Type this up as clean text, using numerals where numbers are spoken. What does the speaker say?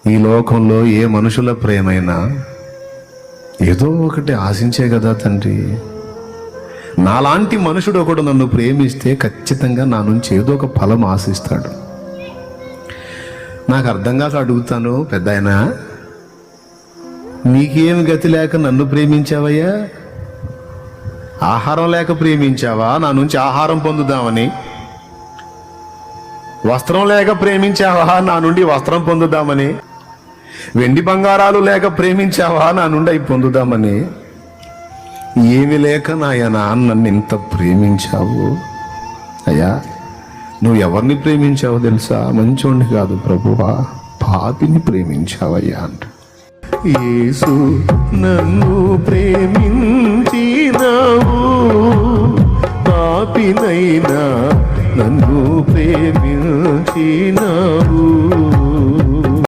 ఈ లోకంలో ఏ మనుషుల ప్రేమైనా ఏదో ఒకటి ఆశించే కదా తండ్రి. నాలాంటి మనుషుడు ఒకడు నన్ను ప్రేమిస్తే ఖచ్చితంగా నా నుంచి ఏదో ఒక ఫలం ఆశిస్తాడు. నాకు అర్థం కాక అడుగుతాను, పెద్దాయనా నీకేం గతి లేక నన్ను ప్రేమించావయ్యా? ఆహారం లేక ప్రేమించావా నా నుంచి ఆహారం పొందుదామని? వస్త్రం లేక ప్రేమించావా నా నుండి వస్త్రం పొందుదామని? వెండి బంగారాలు లేక ప్రేమించావా నా నుండి అవి పొందుదామని? ఏమి లేక నాయనా నన్ను ఇంత ప్రేమించావు? అయ్యా నువ్వు ఎవరిని ప్రేమించావో తెలుసా? మంచోడిని కాదు ప్రభువా, పాపిని ప్రేమించావయ్యా అంట. యేసు నన్ను ప్రేమించినావు, పాపినైనా నన్ను ప్రేమించినావు.